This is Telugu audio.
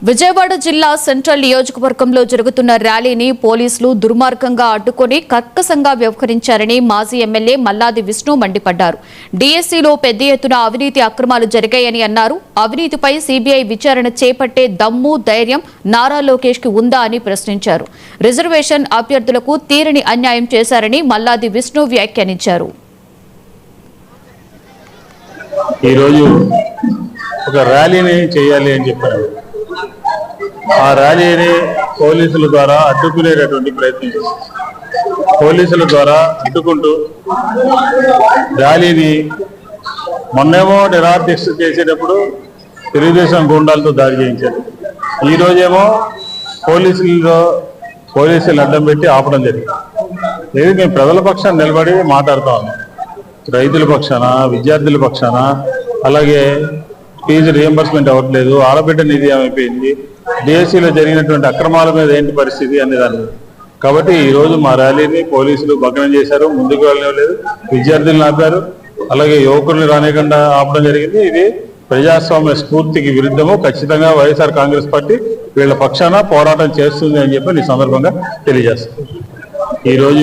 విజయవాడ జిల్లా సెంట్రల్ నియోజకవర్గంలో జరుగుతున్న ర్యాలీని పోలీసులు దుర్మార్గంగా అడ్డుకొని కర్కశంగా వ్యవహరించారని మాజీ ఎమ్మెల్యే మల్లాది విష్ణు మండిపడ్డారు. డీఎస్సీలో పెద్ద ఎత్తున అవినీతి అక్రమాలు జరిగాయని అన్నారు. అవినీతిపై సీబీఐ విచారణ చేపట్టే దమ్ము ధైర్యం నారా లోకేష్ కి ఉందా అని ప్రశ్నించారు. రిజర్వేషన్ అభ్యర్థులకు తీరని అన్యాయం చేశారని మల్లాది విష్ణు వ్యాఖ్యానించారు. ఒక ర్యాలీని చేయాలి అని చెప్పారు. ఆ ర్యాలీని పోలీసుల ద్వారా అడ్డుకునేటటువంటి ప్రయత్నం చేశారు. పోలీసుల ద్వారా అడ్డుకుంటూ ర్యాలీని మొన్నేమో నిరాదీక్ష చేసేటప్పుడు తెలుగుదేశం గుండాలతో దాడి చేయించారు. ఈ రోజేమో పోలీసులు అడ్డం పెట్టి ఆపడం జరిగింది. ఇది మేము ప్రజల పక్షాన నిలబడి మాట్లాడుతా ఉన్నాం. రైతుల పక్షాన, విద్యార్థుల పక్షాన, అలాగే ఫీజు రియంబర్స్మెంట్ అవ్వట్లేదు, ఆడబిడ్డ నిధి ఏమైపోయింది, డిఎస్సీలో జరిగినటువంటి అక్రమాల మీద ఏంటి పరిస్థితి అనే దాని మీద. కాబట్టి ఈరోజు మా ర్యాలీని పోలీసులు భగ్నం చేశారు, ముందుకు వెళ్ళలేదు, విద్యార్థులను ఆపారు, అలాగే యువకుల్ని రానికుండా ఆపడం జరిగింది. ఇది ప్రజాస్వామ్య స్ఫూర్తికి విరుద్ధము. ఖచ్చితంగా వైఎస్ఆర్ కాంగ్రెస్ పార్టీ వీళ్ళ పక్షాన పోరాటం చేస్తుంది అని చెప్పి ఈ సందర్భంగా తెలియజేస్తాం. ఈరోజు